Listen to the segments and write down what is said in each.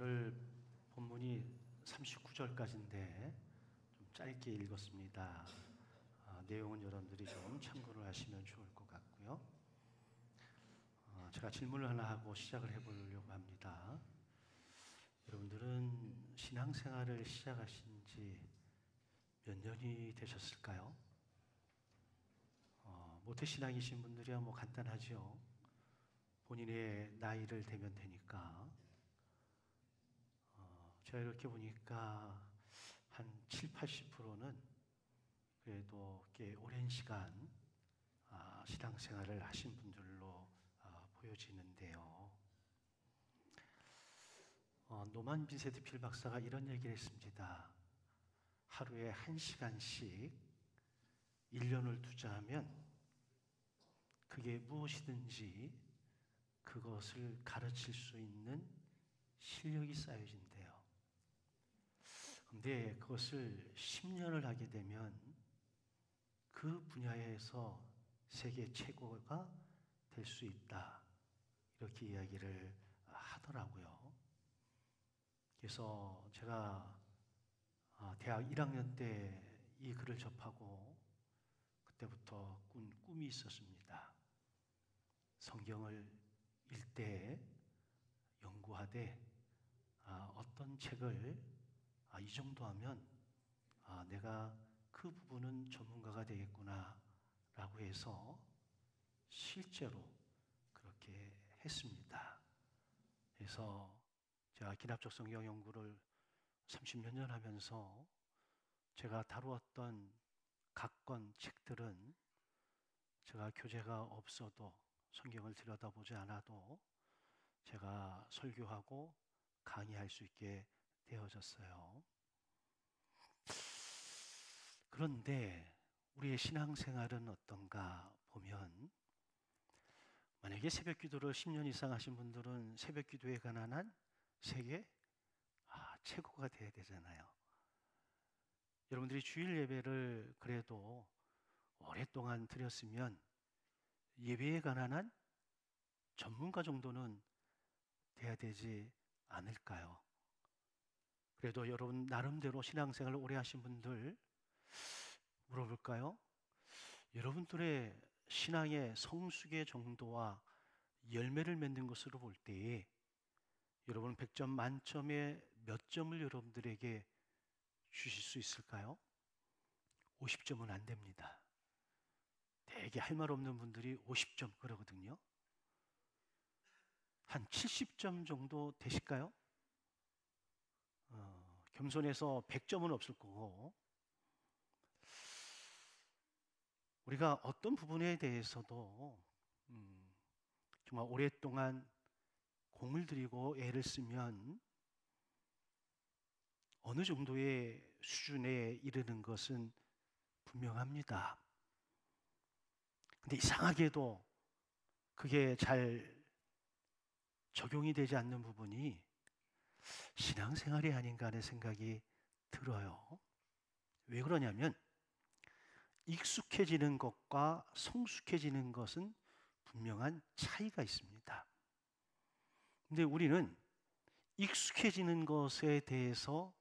오늘 본문이 39절까지인데 좀 짧게 읽었습니다. 내용은 여러분들이 좀 참고를 하시면 좋을 것 같고요. 제가 질문을 하나 하고 시작을 해보려고 합니다. 여러분들은 신앙생활을 시작하신 지 몇 년이 되셨을까요? 모태신앙이신 분들이야 뭐 간단하죠. 본인의 나이를 대면 되니까. 제가 이렇게 보니까 한 7, 80%는 그래도 꽤 오랜 시간 신앙생활을 하신 분들로 보여지는데요. 노만 빈세트 필 박사가 이런 얘기를 했습니다. 하루에 1시간씩 1년을 투자하면 그게 무엇이든지 그것을 가르칠 수 있는 실력이 쌓여진대요. 그런데 그것을 10년을 하게 되면 그 분야에서 세계 최고가 될 수 있다. 이렇게 이야기를 하더라고요. 그래서 제가 대학 1학년 때 이 글을 접하고 그때부터 꾼 꿈이 있었습니다. 성경을 읽되 연구하되 어떤 책을 이 정도 하면 내가 그 부분은 전문가가 되겠구나 라고 해서 실제로 그렇게 했습니다. 그래서 제가 기납적 성경 연구를 30몇 년 하면서 제가 다루었던 각권 책들은 제가 교재가 없어도 성경을 들여다보지 않아도 제가 설교하고 강의할 수 있게 되어졌어요. 그런데 우리의 신앙생활은 어떤가 보면 만약에 새벽 기도를 10년 이상 하신 분들은 새벽 기도에 관한 한 세계 최고가 돼야 되잖아요. 여러분들이 주일 예배를 그래도 오랫동안 드렸으면 예배에 관한 한 전문가 정도는 돼야 되지 않을까요? 그래도 여러분 나름대로 신앙생활을 오래 하신 분들 물어볼까요? 여러분들의 신앙의 성숙의 정도와 열매를 맺는 것으로 볼 때에 여러분 100점 만점에 몇 점을 여러분들에게 주실 수 있을까요? 50점은 안 됩니다. 되게 할 말 없는 분들이 50점 그러거든요. 한 70점 정도 되실까요? 겸손해서 100점은 없을 거고, 우리가 어떤 부분에 대해서도 정말 오랫동안 공을 들이고 애를 쓰면 어느 정도의 수준에 이르는 것은 분명합니다. 근데 이상하게도 그게 잘 적용이 되지 않는 부분이 신앙생활이 아닌가 하는 생각이 들어요. 왜 그러냐면 익숙해지는 것과 성숙해지는 것은 분명한 차이가 있습니다. 근데 우리는 익숙해지는 것에 대해서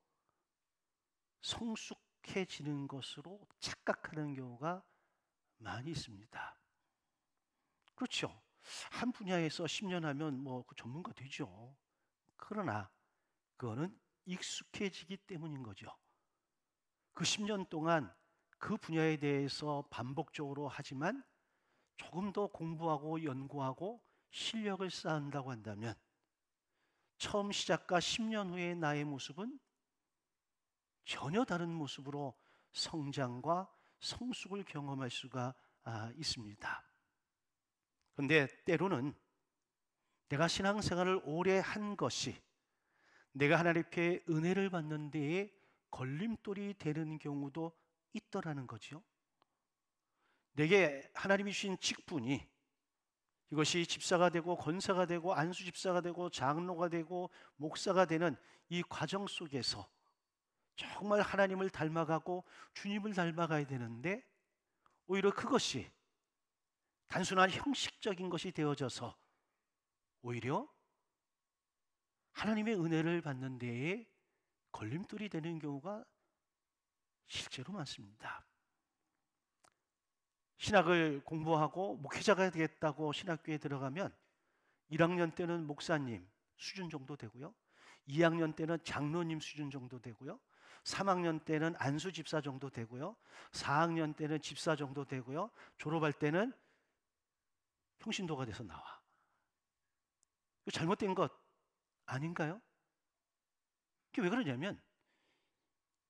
성숙해지는 것으로 착각하는 경우가 많이 있습니다. 그렇죠. 한 분야에서 10년 하면 그 전문가 되죠. 그러나 그거는 익숙해지기 때문인 거죠. 그 10년 동안 그 분야에 대해서 반복적으로 하지만 조금 더 공부하고 연구하고 실력을 쌓는다고 한다면 처음 시작과 10년 후의 나의 모습은 전혀 다른 모습으로 성장과 성숙을 경험할 수가 있습니다. 그런데 때로는 내가 신앙생활을 오래 한 것이 내가 하나님께 은혜를 받는 데에 걸림돌이 되는 경우도 있더라는 거죠. 내게 하나님이 주신 직분이 이것이 집사가 되고 권사가 되고 안수 집사가 되고 장로가 되고 목사가 되는 이 과정 속에서 정말 하나님을 닮아가고 주님을 닮아가야 되는데 오히려 그것이 단순한 형식적인 것이 되어져서 오히려 하나님의 은혜를 받는 데에 걸림돌이 되는 경우가 실제로 많습니다. 신학을 공부하고 목회자가 되겠다고 신학교에 들어가면 1학년 때는 목사님 수준 정도 되고요. 2학년 때는 장로님 수준 정도 되고요. 3학년 때는 안수 집사 정도 되고요. 4학년 때는 집사 정도 되고요. 졸업할 때는 평신도가 돼서 나와. 잘못된 것 아닌가요? 그게 왜 그러냐면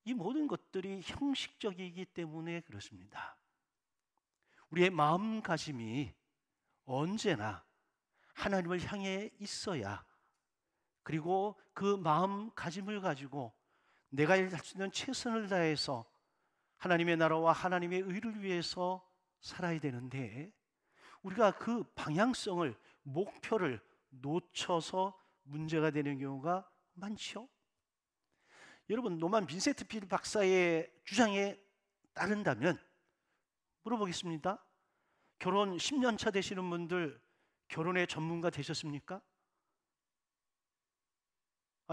이 모든 것들이 형식적이기 때문에 그렇습니다. 우리의 마음가짐이 언제나 하나님을 향해 있어야, 그리고 그 마음가짐을 가지고 내가 할 수 있는 최선을 다해서 하나님의 나라와 하나님의 의를 위해서 살아야 되는데, 우리가 그 방향성을, 목표를 놓쳐서 문제가 되는 경우가 많죠. 여러분, 노만 빈센트 필 박사의 주장에 따른다면 물어보겠습니다. 결혼 10년 차 되시는 분들 결혼의 전문가 되셨습니까?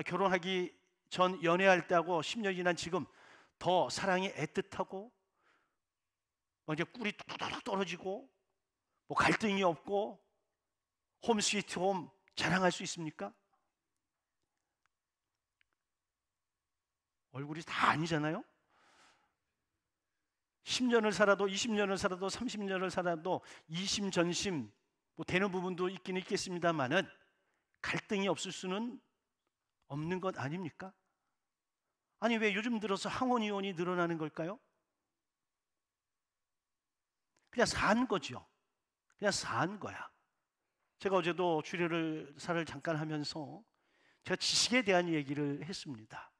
결혼하기 전 연애할 때하고 10년이 지난 지금 더 사랑이 애틋하고 이제 꿀이 뚝뚝뚝 떨어지고 뭐 갈등이 없고 홈 스위트 홈 자랑할 수 있습니까? 얼굴이 다 아니잖아요. 10년을 살아도 20년을 살아도 30년을 살아도 이심전심 뭐 되는 부분도 있긴 있겠습니다만은 갈등이 없을 수는 없는 것 아닙니까? 아니, 왜 요즘 들어서 항원이혼이 늘어나는 걸까요? 그냥 산 거죠. 그냥 산 거야. 제가 어제도 주례를 잠깐 하면서 제가 지식에 대한 얘기를 했습니다.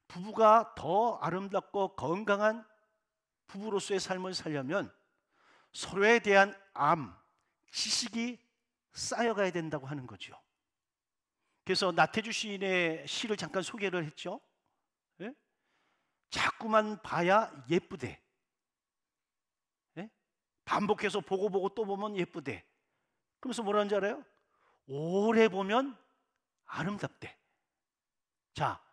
부부가 더 아름답고 건강한 부부로서의 삶을 살려면 서로에 대한 지식이 쌓여가야 된다고 하는 거죠. 그래서 나태주 시인의 시를 잠깐 소개를 했죠. 예? 자꾸만 봐야 예쁘대. 예? 반복해서 보고 또 보면 예쁘대. 그러면서 뭐라는지 알아요? 오래 보면 아름답대. 자,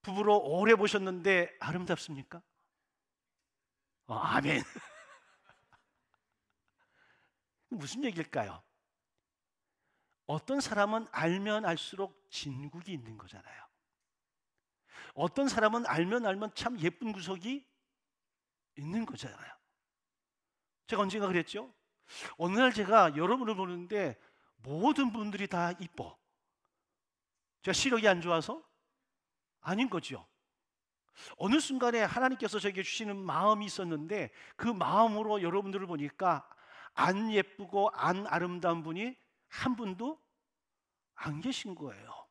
부부로 오래 보셨는데 아름답습니까? 아멘. 무슨 얘기일까요? 어떤 사람은 알면 알수록 진국이 있는 거잖아요. 어떤 사람은 알면 참 예쁜 구석이 있는 거잖아요. 제가 언젠가 그랬죠? 어느 날 제가 여러분을 보는데 모든 분들이 다 이뻐. 제가 시력이 안 좋아서? 아닌 거죠. 어느 순간에 하나님께서 저에게 주시는 마음이 있었는데 그 마음으로 여러분들을 보니까 안 예쁘고 안 아름다운 분이 한 분도 안 계신 거예요.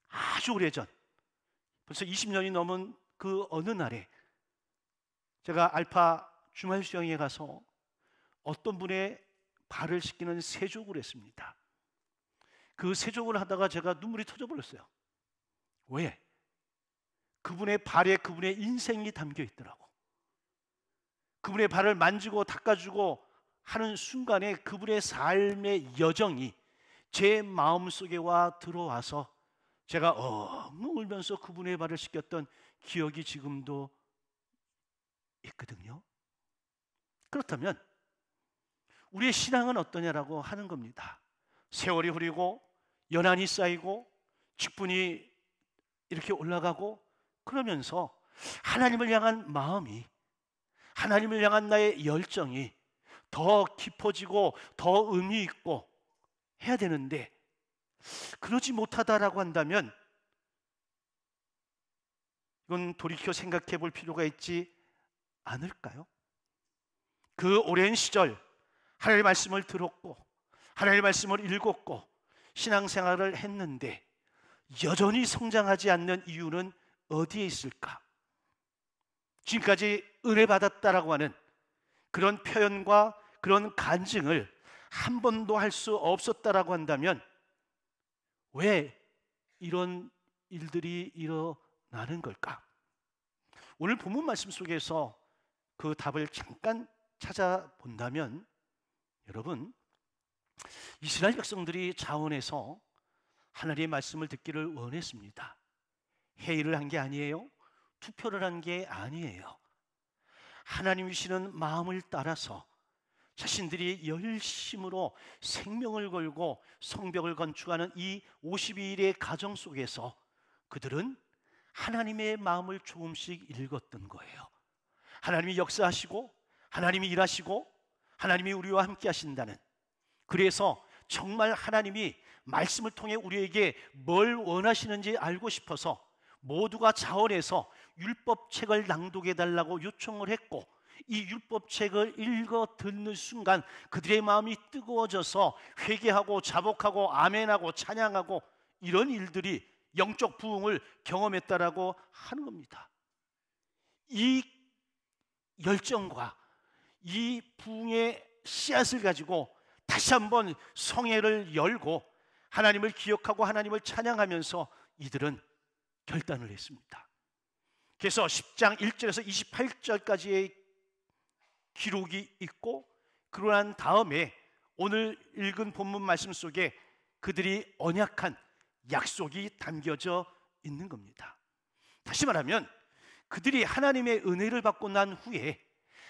아주 오래전, 벌써 20년이 넘은 그 어느 날에 제가 알파 주말 수영에 가서 어떤 분의 발을 씻기는 세족을 했습니다. 그 세족을 하다가 제가 눈물이 터져버렸어요. 왜? 그분의 발에 그분의 인생이 담겨 있더라고. 그분의 발을 만지고 닦아주고 하는 순간에 그분의 삶의 여정이 제 마음속에 와 들어와서 제가 엉엉 울면서 그분의 발을 씻겼던 기억이 지금도 있거든요. 그렇다면 우리의 신앙은 어떠냐라고 하는 겁니다. 세월이 흐르고 연한이 쌓이고 직분이 이렇게 올라가고 그러면서 하나님을 향한 마음이, 하나님을 향한 나의 열정이 더 깊어지고 더 의미 있고 해야 되는데, 그러지 못하다라고 한다면 이건 돌이켜 생각해 볼 필요가 있지 않을까요? 그 오랜 시절 하나님의 말씀을 들었고 하나님의 말씀을 읽었고 신앙생활을 했는데 여전히 성장하지 않는 이유는 어디에 있을까? 지금까지 은혜 받았다라고 하는 그런 표현과 그런 간증을 한 번도 할 수 없었다라고 한다면 왜 이런 일들이 일어나는 걸까? 오늘 본문 말씀 속에서 그 답을 잠깐 찾아본다면, 여러분, 이스라엘 백성들이 자원해서 하나님의 말씀을 듣기를 원했습니다. 회의를 한 게 아니에요. 투표를 한 게 아니에요. 하나님이 주시는 마음을 따라서 자신들이 열심으로 생명을 걸고 성벽을 건축하는 이 52일의 가정 속에서 그들은 하나님의 마음을 조금씩 읽었던 거예요. 하나님이 역사하시고 하나님이 일하시고 하나님이 우리와 함께 하신다는, 그래서 정말 하나님이 말씀을 통해 우리에게 뭘 원하시는지 알고 싶어서 모두가 자원해서 율법책을 낭독해 달라고 요청을 했고, 이 율법책을 읽어 듣는 순간 그들의 마음이 뜨거워져서 회개하고 자복하고 아멘하고 찬양하고 이런 일들이 영적 부흥을 경험했다라고 하는 겁니다. 이 열정과 이 부흥의 씨앗을 가지고 다시 한번 성회를 열고 하나님을 기억하고 하나님을 찬양하면서 이들은 결단을 했습니다. 그래서 10장 1절에서 28절까지의 기록이 있고, 그러고 난 다음에 오늘 읽은 본문 말씀 속에 그들이 언약한 약속이 담겨져 있는 겁니다. 다시 말하면 그들이 하나님의 은혜를 받고 난 후에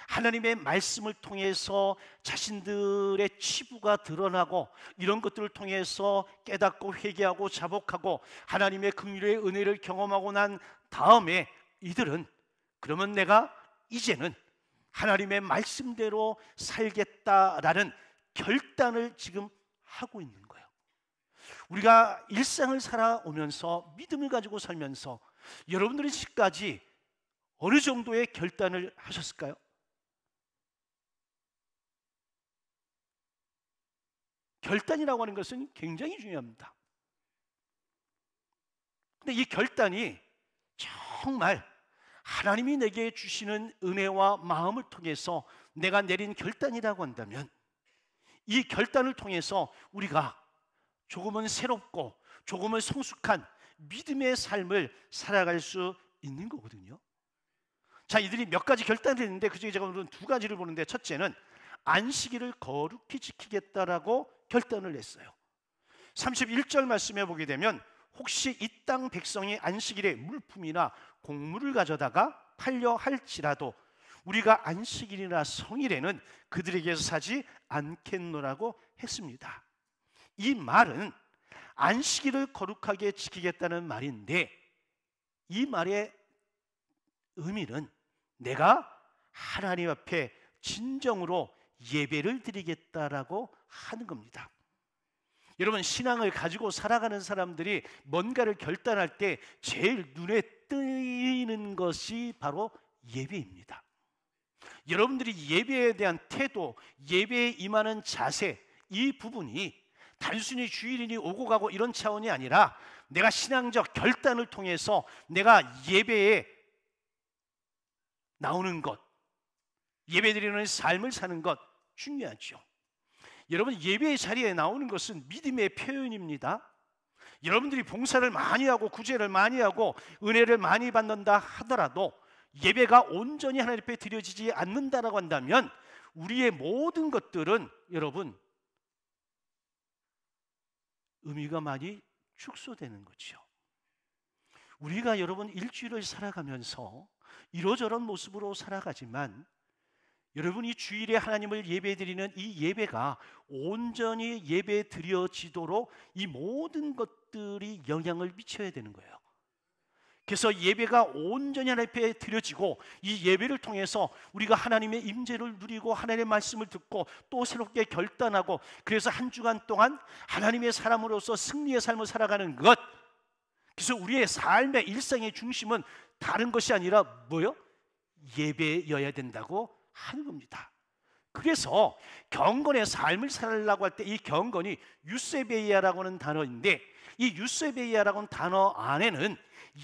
하나님의 말씀을 통해서 자신들의 치부가 드러나고 이런 것들을 통해서 깨닫고 회개하고 자복하고 하나님의 긍휼의 은혜를 경험하고 난 다음에 이들은 그러면 내가 이제는 하나님의 말씀대로 살겠다라는 결단을 지금 하고 있는 거예요. 우리가 일상을 살아오면서 믿음을 가지고 살면서 여러분들이 지금까지 어느 정도의 결단을 하셨을까요? 결단이라고 하는 것은 굉장히 중요합니다. 근데 이 결단이 정말 하나님이 내게 주시는 은혜와 마음을 통해서 내가 내린 결단이라고 한다면 이 결단을 통해서 우리가 조금은 새롭고 조금은 성숙한 믿음의 삶을 살아갈 수 있는 거거든요. 자, 이들이 몇 가지 결단을 했는데 그중에 제가 오늘은 두 가지를 보는데, 첫째는 안식일을 거룩히 지키겠다라고 결단을 했어요. 31절 말씀에 보게 되면 혹시 이 땅 백성이 안식일에 물품이나 곡물을 가져다가 팔려 할지라도 우리가 안식일이나 성일에는 그들에게서 사지 않겠노라고 했습니다. 이 말은 안식일을 거룩하게 지키겠다는 말인데, 이 말의 의미는 내가 하나님 앞에 진정으로 예배를 드리겠다라고 하는 겁니다. 여러분, 신앙을 가지고 살아가는 사람들이 뭔가를 결단할 때 제일 눈에 띄는 것이 바로 예배입니다. 여러분들이 예배에 대한 태도, 예배에 임하는 자세, 이 부분이 단순히 주일이니 오고 가고 이런 차원이 아니라 내가 신앙적 결단을 통해서 내가 예배에 나오는 것, 예배드리는 삶을 사는 것 중요하죠. 여러분, 예배의 자리에 나오는 것은 믿음의 표현입니다. 여러분들이 봉사를 많이 하고 구제를 많이 하고 은혜를 많이 받는다 하더라도 예배가 온전히 하나님 앞에 드려지지 않는다라고 한다면 우리의 모든 것들은 여러분 의미가 많이 축소되는 거죠. 우리가 여러분 일주일을 살아가면서 이러저런 모습으로 살아가지만 여러분이 주일에 하나님을 예배드리는 이 예배가 온전히 예배 드려지도록 이 모든 것들이 영향을 미쳐야 되는 거예요. 그래서 예배가 온전히 하나님 앞에 드려지고 이 예배를 통해서 우리가 하나님의 임재를 누리고 하나님의 말씀을 듣고 또 새롭게 결단하고, 그래서 한 주간 동안 하나님의 사람으로서 승리의 삶을 살아가는 것. 그래서 우리의 삶의 일상의 중심은 다른 것이 아니라 뭐요? 예배여야 된다고 하는 겁니다. 그래서 경건의 삶을 살려고 할 때 이 경건이 유세베이아라고 하는 단어인데, 이 유세베이아라고 하는 단어 안에는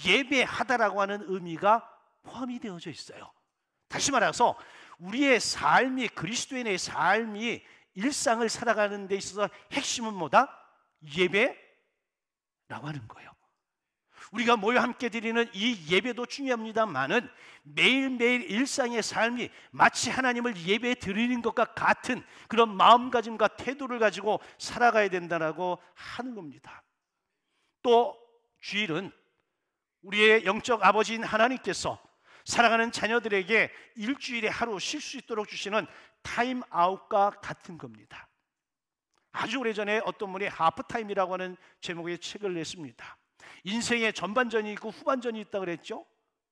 예배하다라고 하는 의미가 포함이 되어져 있어요. 다시 말해서 우리의 삶이, 그리스도인의 삶이 일상을 살아가는 데 있어서 핵심은 뭐다? 예배라고 하는 거예요. 우리가 모여 함께 드리는 이 예배도 중요합니다만은 매일매일 일상의 삶이 마치 하나님을 예배 드리는 것과 같은 그런 마음가짐과 태도를 가지고 살아가야 된다라고 하는 겁니다. 또 주일은 우리의 영적 아버지인 하나님께서 사랑하는 자녀들에게 일주일에 하루 쉴 수 있도록 주시는 타임아웃과 같은 겁니다. 아주 오래전에 어떤 분이 하프타임이라고 하는 제목의 책을 냈습니다. 인생의 전반전이 있고 후반전이 있다고 그랬죠.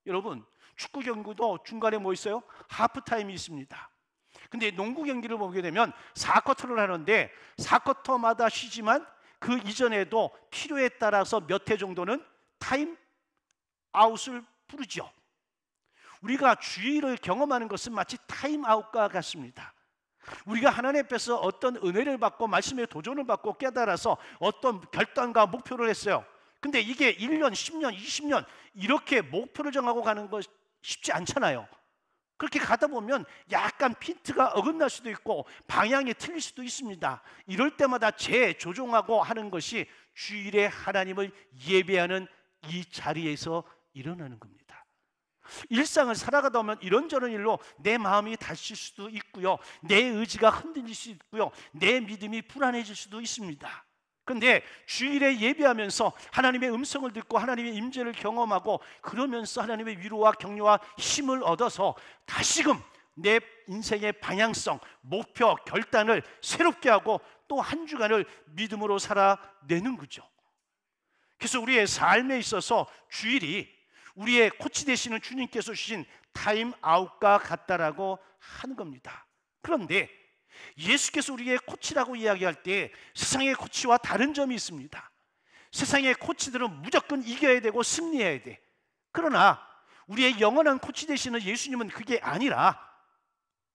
여러분, 축구 경기도 중간에 뭐 있어요? 하프타임이 있습니다. 근데 농구 경기를 보게 되면 4쿼터를 하는데 4쿼터마다 쉬지만 그 이전에도 필요에 따라서 몇 회 정도는 타임아웃을 부르죠. 우리가 주일을 경험하는 것은 마치 타임아웃과 같습니다. 우리가 하나님 앞에서 어떤 은혜를 받고 말씀의 도전을 받고 깨달아서 어떤 결단과 목표를 했어요. 근데 이게 1년, 10년, 20년 이렇게 목표를 정하고 가는 것 쉽지 않잖아요. 그렇게 가다 보면 약간 핀트가 어긋날 수도 있고 방향이 틀릴 수도 있습니다. 이럴 때마다 재조정하고 하는 것이 주일에 하나님을 예배하는 이 자리에서 일어나는 겁니다. 일상을 살아가다 보면 이런저런 일로 내 마음이 다칠 수도 있고요, 내 의지가 흔들릴 수 있고요, 내 믿음이 불안해질 수도 있습니다. 그런데 주일에 예배하면서 하나님의 음성을 듣고 하나님의 임재를 경험하고 그러면서 하나님의 위로와 격려와 힘을 얻어서 다시금 내 인생의 방향성, 목표, 결단을 새롭게 하고 또 한 주간을 믿음으로 살아내는 거죠. 그래서 우리의 삶에 있어서 주일이 우리의 코치 되시는 주님께서 주신 타임아웃과 같다라고 하는 겁니다. 그런데 예수께서 우리의 코치라고 이야기할 때 세상의 코치와 다른 점이 있습니다. 세상의 코치들은 무조건 이겨야 되고 승리해야 돼. 그러나 우리의 영원한 코치 되시는 예수님은 그게 아니라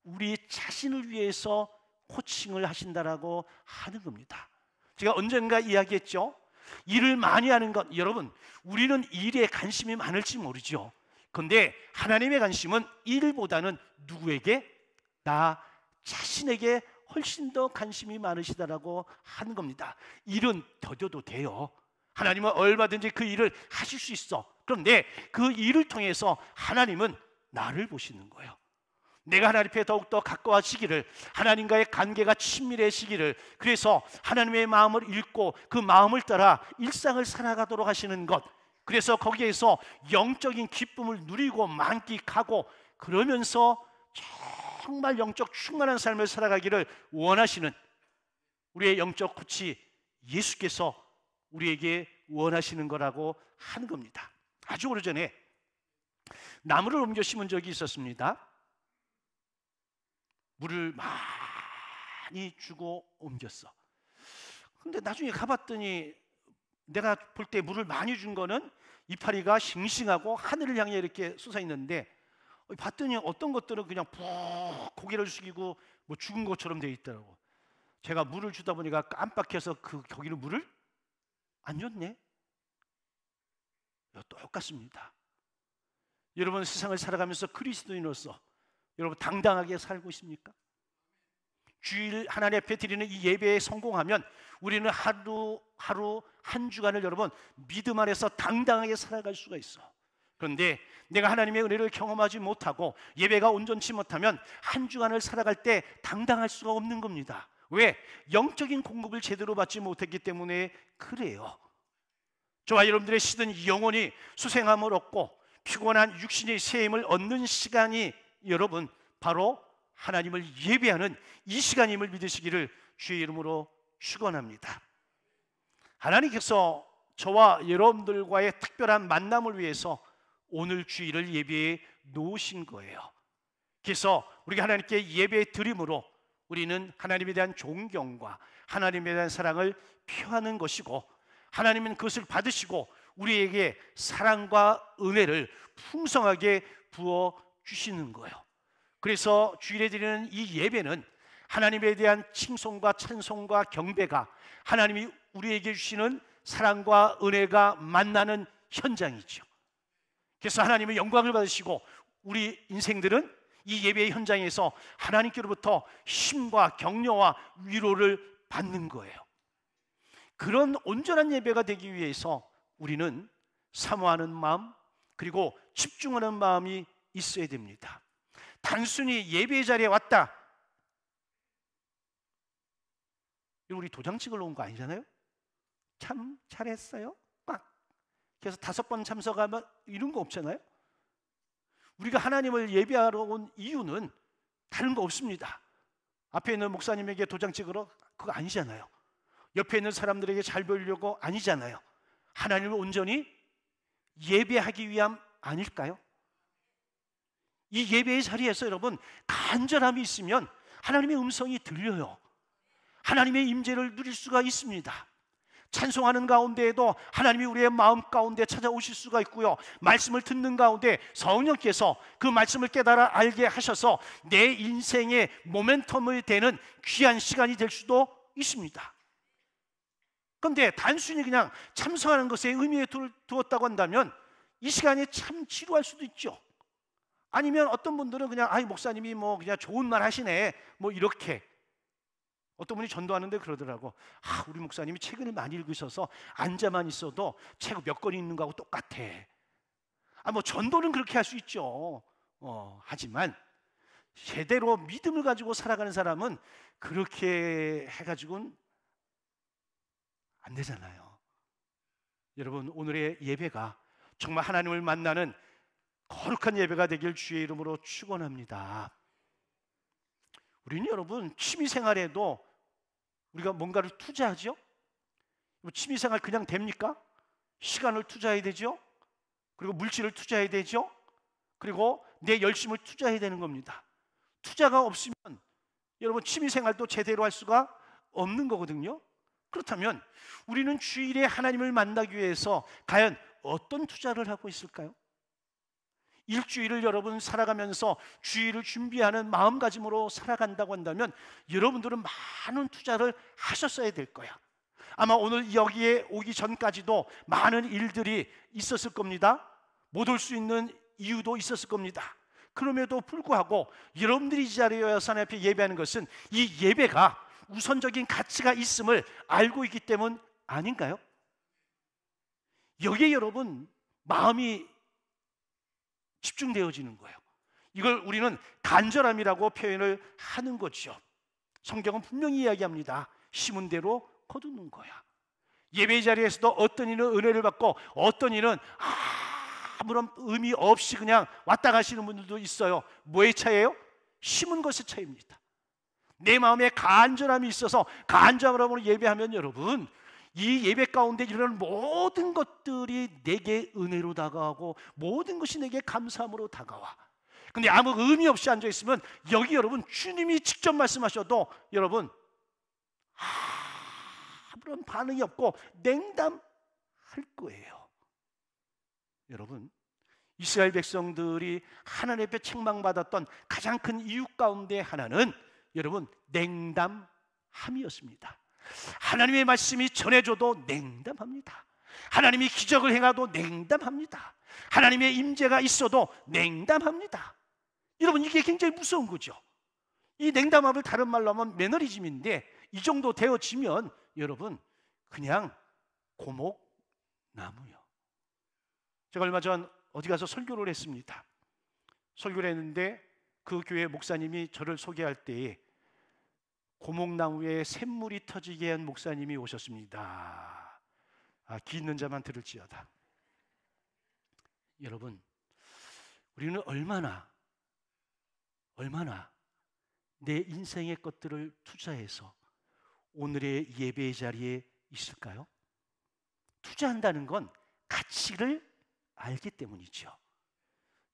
우리 자신을 위해서 코칭을 하신다라고 하는 겁니다. 제가 언젠가 이야기했죠. 일을 많이 하는 것, 여러분, 우리는 일에 관심이 많을지 모르죠. 그런데 하나님의 관심은 일보다는 누구에게? 나 자신에게 훨씬 더 관심이 많으시다라고 하는 겁니다. 일은 더뎌도 돼요. 하나님은 얼마든지 그 일을 하실 수 있어. 그런데 그 일을 통해서 하나님은 나를 보시는 거예요. 내가 하나님 앞에 더욱더 가까워지기를, 하나님과의 관계가 친밀해지기를, 그래서 하나님의 마음을 읽고 그 마음을 따라 일상을 살아가도록 하시는 것, 그래서 거기에서 영적인 기쁨을 누리고 만끽하고 그러면서 정말 영적 충만한 삶을 살아가기를 원하시는 우리의 영적 코치 예수께서 우리에게 원하시는 거라고 하는 겁니다. 아주 오래전에 나무를 옮겨 심은 적이 있었습니다. 물을 많이 주고 옮겼어. 근데 나중에 가봤더니 내가 볼 때 물을 많이 준 거는 이파리가 싱싱하고 하늘을 향해 이렇게 솟아 있는데, 봤더니 어떤 것들은 그냥 푹 고개를 숙이고 뭐 죽은 것처럼 되어 있더라고. 제가 물을 주다 보니까 깜빡해서 거기는 물을 안 줬네. 똑같습니다. 여러분, 세상을 살아가면서 그리스도인으로서 여러분 당당하게 살고 있습니까? 주일 하나님 앞에 드리는 이 예배에 성공하면 우리는 하루 한 주간을 여러분 믿음 안에서 당당하게 살아갈 수가 있어. 그런데 내가 하나님의 은혜를 경험하지 못하고 예배가 온전치 못하면 한 주간을 살아갈 때 당당할 수가 없는 겁니다. 왜? 영적인 공급을 제대로 받지 못했기 때문에 그래요. 저와 여러분들의 시든 영혼이 수생함을 얻고 피곤한 육신의 새 힘을 얻는 시간이 여러분 바로 하나님을 예배하는 이 시간임을 믿으시기를 주의 이름으로 축원합니다. 하나님께서 저와 여러분들과의 특별한 만남을 위해서 오늘 주일을 예배해 놓으신 거예요. 그래서 우리가 하나님께 예배 드림으로 우리는 하나님에 대한 존경과 하나님에 대한 사랑을 표하는 것이고, 하나님은 그것을 받으시고 우리에게 사랑과 은혜를 풍성하게 부어 주시는 거예요. 그래서 주일에 드리는 이 예배는 하나님에 대한 칭송과 찬송과 경배가 하나님이 우리에게 주시는 사랑과 은혜가 만나는 현장이죠. 그래서 하나님의 영광을 받으시고 우리 인생들은 이 예배의 현장에서 하나님께로부터 힘과 격려와 위로를 받는 거예요. 그런 온전한 예배가 되기 위해서 우리는 사모하는 마음 그리고 집중하는 마음이 있어야 됩니다. 단순히 예배 자리에 왔다, 우리 도장 찍으러 온 거 아니잖아요. 참 잘했어요. 그래서 5번 참석하면 이런 거 없잖아요. 우리가 하나님을 예배하러 온 이유는 다른 거 없습니다. 앞에 있는 목사님에게 도장 찍으러 그거 아니잖아요. 옆에 있는 사람들에게 잘 보이려고 아니잖아요. 하나님을 온전히 예배하기 위함 아닐까요? 이 예배의 자리에서 여러분 간절함이 있으면 하나님의 음성이 들려요. 하나님의 임재를 누릴 수가 있습니다. 찬송하는 가운데에도 하나님이 우리의 마음 가운데 찾아오실 수가 있고요, 말씀을 듣는 가운데 성령께서 그 말씀을 깨달아 알게 하셔서 내 인생의 모멘텀이 되는 귀한 시간이 될 수도 있습니다. 그런데 단순히 그냥 참석하는 것에 의미에 두었다고 한다면 이 시간이 참 지루할 수도 있죠. 아니면 어떤 분들은 그냥 아이 목사님이 뭐 그냥 좋은 말 하시네 뭐 이렇게. 어떤 분이 전도하는데 그러더라고. 우리 목사님이 책을 많이 읽으셔서 앉아만 있어도 책 몇 권 읽는 거하고 똑같아. 뭐 전도는 그렇게 할 수 있죠. 하지만 제대로 믿음을 가지고 살아가는 사람은 그렇게 해가지고는 안 되잖아요. 여러분, 오늘의 예배가 정말 하나님을 만나는 거룩한 예배가 되길 주의 이름으로 축원합니다. 우리는 여러분 취미생활에도 우리가 뭔가를 투자하죠. 취미생활 그냥 됩니까? 시간을 투자해야 되죠. 그리고 물질을 투자해야 되죠. 그리고 내 열심을 투자해야 되는 겁니다. 투자가 없으면 여러분 취미생활도 제대로 할 수가 없는 거거든요. 그렇다면 우리는 주일에 하나님을 만나기 위해서 과연 어떤 투자를 하고 있을까요? 일주일을 여러분 살아가면서 주일을 준비하는 마음가짐으로 살아간다고 한다면 여러분들은 많은 투자를 하셨어야 될 거야. 아마 오늘 여기에 오기 전까지도 많은 일들이 있었을 겁니다. 못 올 수 있는 이유도 있었을 겁니다. 그럼에도 불구하고 여러분들이 이 자리에 와서 하나님 앞에 예배하는 것은 이 예배가 우선적인 가치가 있음을 알고 있기 때문 아닌가요? 여기에 여러분 마음이 집중되어지는 거예요. 이걸 우리는 간절함이라고 표현을 하는 거죠. 성경은 분명히 이야기합니다. 심은 대로 거두는 거야. 예배 자리에서도 어떤 이는 은혜를 받고 어떤 이는 아무런 의미 없이 그냥 왔다 가시는 분들도 있어요. 뭐의 차이예요? 심은 것의 차이입니다. 내 마음에 간절함이 있어서 간절함으로 예배하면 여러분 이 예배 가운데 일어나는 모든 것들이 내게 은혜로 다가오고 모든 것이 내게 감사함으로 다가와. 근데 아무 의미 없이 앉아있으면 여기 여러분 주님이 직접 말씀하셔도 여러분 아무런 반응이 없고 냉담할 거예요. 여러분 이스라엘 백성들이 하나님 앞에 책망받았던 가장 큰 이유 가운데 하나는 여러분 냉담함이었습니다. 하나님의 말씀이 전해져도 냉담합니다. 하나님이 기적을 행하도 냉담합니다. 하나님의 임재가 있어도 냉담합니다. 여러분 이게 굉장히 무서운 거죠. 이 냉담함을 다른 말로 하면 매너리즘인데 이 정도 되어지면 여러분 그냥 고목나무요. 제가 얼마 전 어디 가서 설교를 했습니다. 설교를 했는데 그 교회 목사님이 저를 소개할 때에 고목나무에 샘물이 터지게 한 목사님이 오셨습니다. 귀 있는 자만 들을지어다. 여러분 우리는 얼마나 내 인생의 것들을 투자해서 오늘의 예배의 자리에 있을까요? 투자한다는 건 가치를 알기 때문이죠.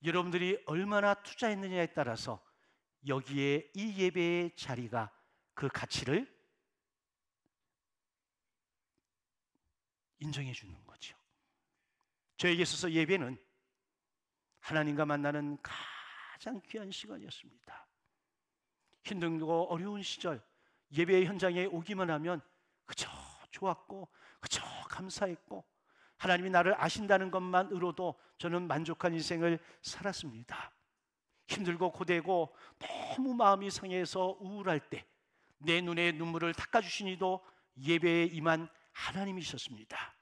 여러분들이 얼마나 투자했느냐에 따라서 여기에 이 예배의 자리가 그 가치를 인정해 주는 거죠. 저에게 있어서 예배는 하나님과 만나는 가장 귀한 시간이었습니다. 힘들고 어려운 시절 예배의 현장에 오기만 하면 그저 좋았고 그저 감사했고 하나님이 나를 아신다는 것만으로도 저는 만족한 인생을 살았습니다. 힘들고 고되고 너무 마음이 상해서 우울할 때 내 눈에 눈물을 닦아주시니도 예배에 임한 하나님이셨습니다.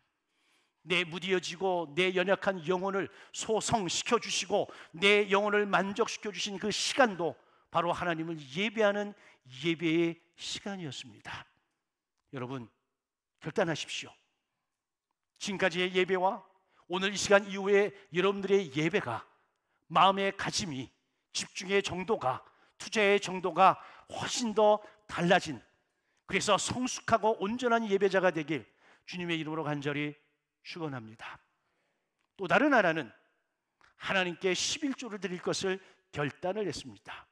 내 무디어지고 내 연약한 영혼을 소성시켜 주시고 내 영혼을 만족시켜 주신 그 시간도 바로 하나님을 예배하는 예배의 시간이었습니다. 여러분 결단하십시오. 지금까지의 예배와 오늘 이 시간 이후에 여러분들의 예배가, 마음의 가짐이, 집중의 정도가, 투자의 정도가 훨씬 더 달라진, 그래서 성숙하고 온전한 예배자가 되길 주님의 이름으로 간절히 축원합니다. 또 다른 하나는 하나님께 11조를 드릴 것을 결단을 했습니다.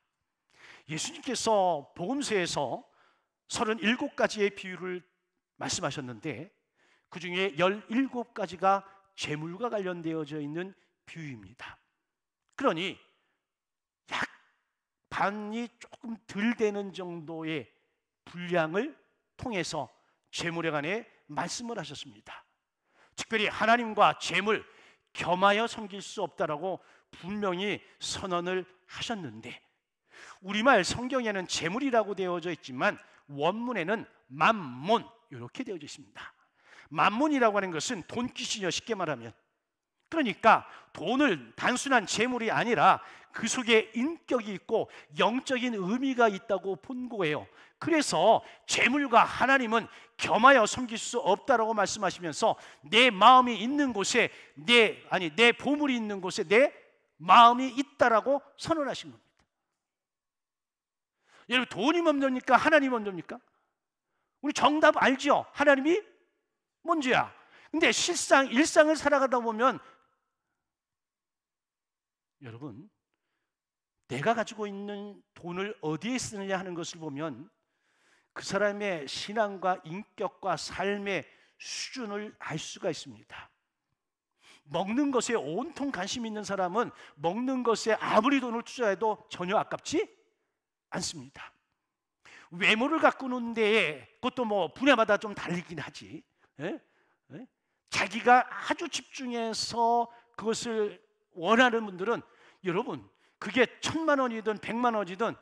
예수님께서 복음서에서 37가지의 비유를 말씀하셨는데 그 중에 17가지가 재물과 관련되어져 있는 비유입니다. 그러니 약 반이 조금 덜 되는 정도의 분량을 통해서 재물에 관해 말씀을 하셨습니다. 특별히 하나님과 재물 겸하여 섬길 수 없다라고 분명히 선언을 하셨는데, 우리말 성경에는 재물이라고 되어져 있지만 원문에는 맘몬 이렇게 되어져 있습니다. 맘몬이라고 하는 것은 돈귀신이요, 쉽게 말하면. 그러니까 돈을 단순한 재물이 아니라 그 속에 인격이 있고 영적인 의미가 있다고 본 거예요. 그래서 재물과 하나님은 겸하여 섬길 수 없다라고 말씀하시면서 내 마음이 있는 곳에 내 보물이 있는 곳에 내 마음이 있다라고 선언하신 겁니다. 여러분, 돈이 먼저입니까? 하나님이 먼저입니까? 우리 정답 알죠? 하나님이 먼저야. 근데 일상을 살아가다 보면 여러분, 내가 가지고 있는 돈을 어디에 쓰느냐 하는 것을 보면 그 사람의 신앙과 인격과 삶의 수준을 알 수가 있습니다. 먹는 것에 온통 관심 있는 사람은 먹는 것에 아무리 돈을 투자해도 전혀 아깝지 않습니다. 외모를 가꾸는 데에 그것도 뭐 분야마다 좀 다르긴 하지. 자기가 아주 집중해서 그것을 원하는 분들은 여러분, 그게 1,000만 원이든 100만 원이든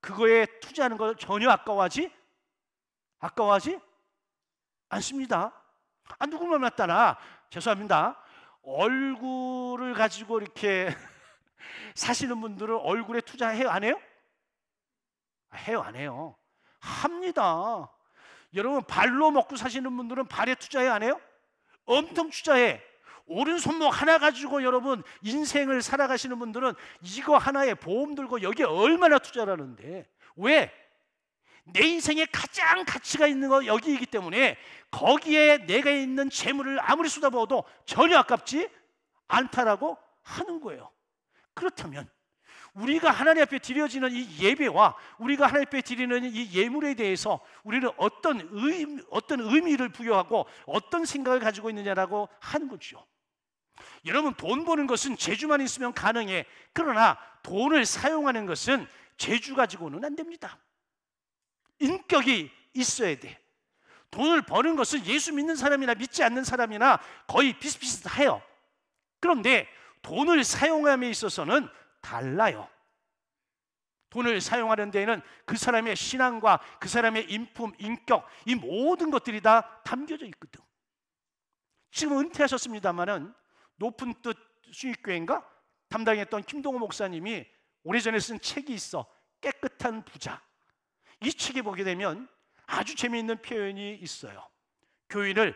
그거에 투자하는 걸 전혀 아까워하지 않습니다. 누구만 맞다나 죄송합니다. 얼굴을 가지고 이렇게 사시는 분들은 얼굴에 투자해요, 안 해요? 해요, 안 해요? 합니다. 여러분, 발로 먹고 사시는 분들은 발에 투자해요, 안 해요? 엄청 투자해. 오른손목 하나 가지고 여러분 인생을 살아가시는 분들은 이거 하나에 보험 들고 여기에 얼마나 투자를 하는데, 왜? 내 인생에 가장 가치가 있는 거 여기이기 때문에 거기에 내가 있는 재물을 아무리 쏟아부어도 전혀 아깝지 않다라고 하는 거예요. 그렇다면 우리가 하나님 앞에 드려지는 이 예배와 우리가 하나님 앞에 드리는 이 예물에 대해서 우리는 어떤 의미를 부여하고 어떤 생각을 가지고 있느냐라고 하는 거죠. 여러분, 돈 버는 것은 재주만 있으면 가능해. 그러나 돈을 사용하는 것은 재주 가지고는 안 됩니다. 인격이 있어야 돼. 돈을 버는 것은 예수 믿는 사람이나 믿지 않는 사람이나 거의 비슷비슷해요. 그런데 돈을 사용함에 있어서는 달라요. 돈을 사용하는 데에는 그 사람의 신앙과 그 사람의 인품, 인격, 이 모든 것들이 다 담겨져 있거든. 지금 은퇴하셨습니다마는 높은 뜻 수익교회인가 담당했던 김동호 목사님이 오래전에 쓴 책이 있어. 깨끗한 부자. 이 책에 보게 되면 아주 재미있는 표현이 있어요. 교인을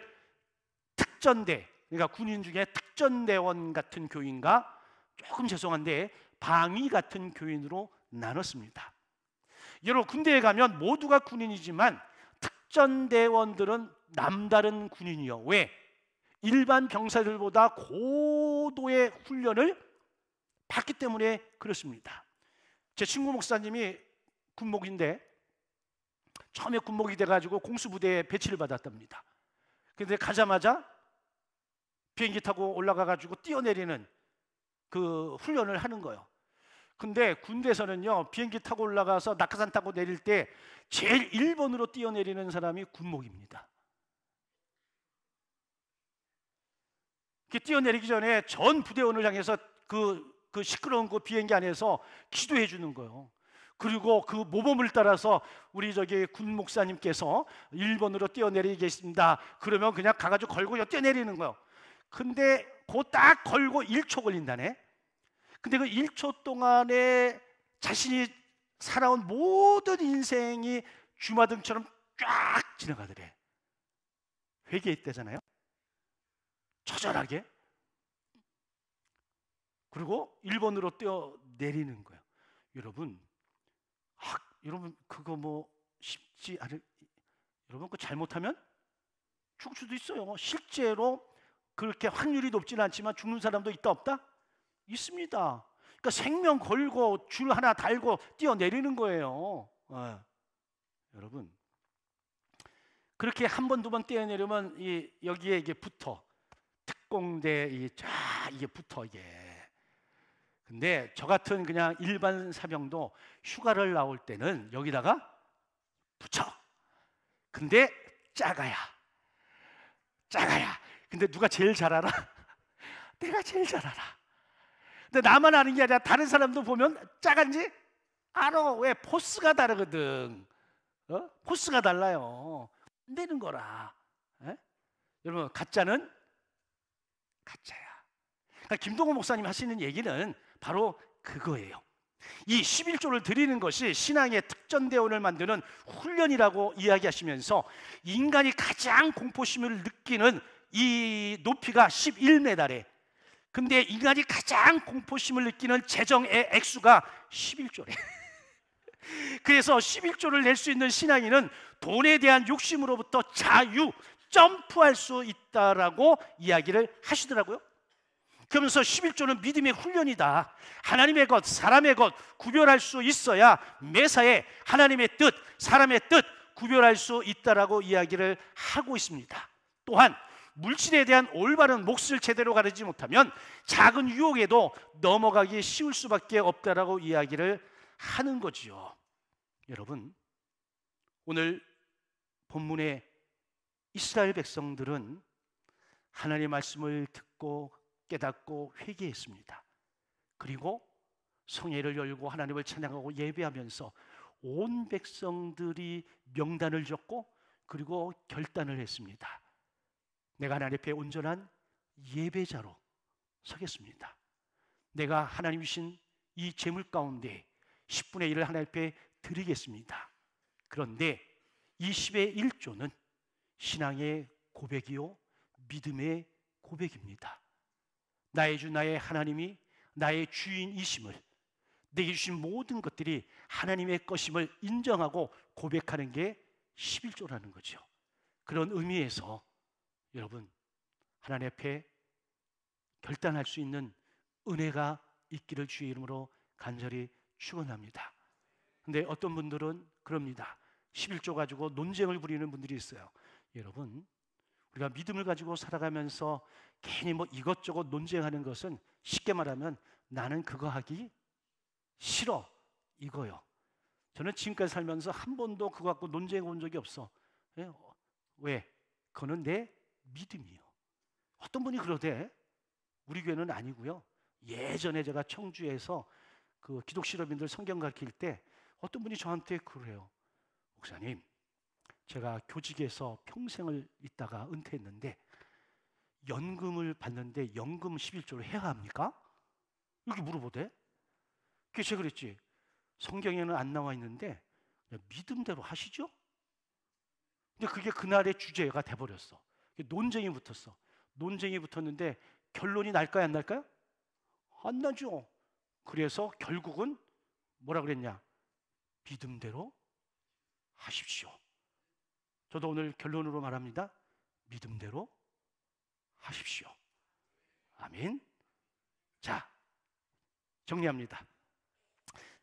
특전대, 그러니까 군인 중에 특전대원 같은 교인과 조금 죄송한데 방위 같은 교인으로 나눴습니다. 여러분, 군대에 가면 모두가 군인이지만 특전대원들은 남다른 군인이요. 왜? 일반 병사들보다 고도의 훈련을 받기 때문에 그렇습니다. 제 친구 목사님이 군목인데 처음에 군목이 돼가지고 공수부대에 배치를 받았답니다. 그런데 가자마자 비행기 타고 올라가가지고 뛰어내리는 그 훈련을 하는 거예요. 근데 군대에서는요, 비행기 타고 올라가서 낙하산 타고 내릴 때 제일 1번으로 뛰어내리는 사람이 군목입니다. 뛰어내리기 전에 전 부대원을 향해서 그 시끄러운 그 비행기 안에서 기도해 주는 거예요. 그리고 그 모범을 따라서 우리 군 목사님께서 1번으로 뛰어내리겠습니다. 그러면 그냥 가가지고 걸고 뛰어내리는 거예요. 근데 그 딱 걸고 1초 걸린다네. 근데 그 1초 동안에 자신이 살아온 모든 인생이 주마등처럼 쫙 지나가더래. 회개했대잖아요. 처절하게. 그리고 1번으로 떼어 내리는 거예요. 여러분, 여러분 그거 뭐 쉽지 않을, 여러분 그거 잘못하면 죽을 수도 있어요. 실제로 그렇게 확률이 높지는 않지만 죽는 사람도 있다 없다? 있습니다. 그러니까 생명 걸고 줄 하나 달고 뛰어내리는 거예요. 여러분, 그렇게 한 번, 두 번 뛰어내리면 여기에 이게 붙어. 특공대 이게 붙어 이게. 근데 저 같은 그냥 일반 사병도 휴가를 나올 때는 여기다가 붙여. 근데 작아야. 근데 누가 제일 잘 알아? 내가 제일 잘 알아. 근데 나만 아는 게 아니라 다른 사람도 보면 작은지 알아. 왜? 포스가 다르거든. 포스가 달라요. 안 되는 거라. 여러분, 가짜는 가짜야. 그러니까 김동호 목사님 하시는 얘기는 바로 그거예요. 이 11조를 드리는 것이 신앙의 특전대원을 만드는 훈련이라고 이야기하시면서 인간이 가장 공포심을 느끼는 이 높이가 11m래. 근데 인간이 가장 공포심을 느끼는 재정의 액수가 11조래. 그래서 11조를 낼 수 있는 신앙인은 돈에 대한 욕심으로부터 점프할 수 있다라고 이야기를 하시더라고요. 그러면서 11조는 믿음의 훈련이다. 하나님의 것, 사람의 것 구별할 수 있어야 매사에 하나님의 뜻, 사람의 뜻 구별할 수 있다라고 이야기를 하고 있습니다. 또한 물질에 대한 올바른 몫을 제대로 가르치지 못하면 작은 유혹에도 넘어가기 쉬울 수밖에 없다라고 이야기를 하는 거지요. 여러분, 오늘 본문의 이스라엘 백성들은 하나님의 말씀을 듣고 깨닫고 회개했습니다. 그리고 성회를 열고 하나님을 찬양하고 예배하면서 온 백성들이 명단을 적고 그리고 결단을 했습니다. 내가 하나님 앞에 온전한 예배자로 서겠습니다. 내가 하나님 주신 이 재물 가운데 10분의 1을 하나님 앞에 드리겠습니다. 그런데 이 10의 1조는 신앙의 고백이요 믿음의 고백입니다. 나의 주 나의 하나님이 나의 주인이심을, 내게 주신 모든 것들이 하나님의 것임을 인정하고 고백하는 게 11조라는 거죠. 그런 의미에서 여러분, 하나님 앞에 결단할 수 있는 은혜가 있기를 주의 이름으로 간절히 축원합니다. 근데 어떤 분들은 그럽니다. 11조 가지고 논쟁을 부리는 분들이 있어요. 여러분, 우리가 믿음을 가지고 살아가면서 괜히 뭐 이것저것 논쟁하는 것은 쉽게 말하면 나는 그거 하기 싫어 이거요. 저는 지금까지 살면서 한 번도 그거 갖고 논쟁해 본 적이 없어. 왜? 그거는 내 믿음이요. 어떤 분이 그러대. 우리 교회는 아니고요. 예전에 제가 청주에서 그 기독 실업인들 성경 가르칠 때 어떤 분이 저한테 그래요. 목사님, 제가 교직에서 평생을 있다가 은퇴했는데 연금을 받는데 연금 11조를 해야 합니까? 이렇게 물어보대. 그래서 제가 그랬지. 성경에는 안 나와 있는데 믿음대로 하시죠? 근데 그게 그날의 주제가 돼버렸어. 논쟁이 붙었어. 논쟁이 붙었는데 결론이 날까요, 안 날까요? 안 나죠. 그래서 결국은 뭐라 그랬냐? 믿음대로 하십시오. 저도 오늘 결론으로 말합니다. 믿음대로 하십시오. 아멘. 자, 정리합니다.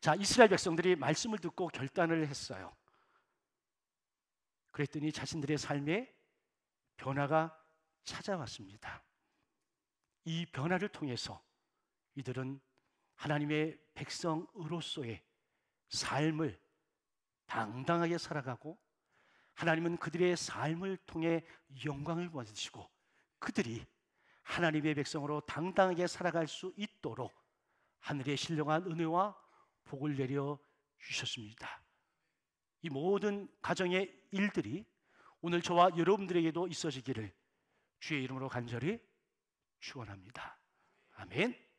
자, 이스라엘 백성들이 말씀을 듣고 결단을 했어요. 그랬더니 자신들의 삶에 변화가 찾아왔습니다. 이 변화를 통해서 이들은 하나님의 백성으로서의 삶을 당당하게 살아가고 하나님은 그들의 삶을 통해 영광을 받으시고 그들이 하나님의 백성으로 당당하게 살아갈 수 있도록 하늘의 신령한 은혜와 복을 내려 주셨습니다. 이 모든 가정의 일들이 오늘 저와 여러분들에게도 있어지기를 주의 이름으로 간절히 축원합니다. 아멘.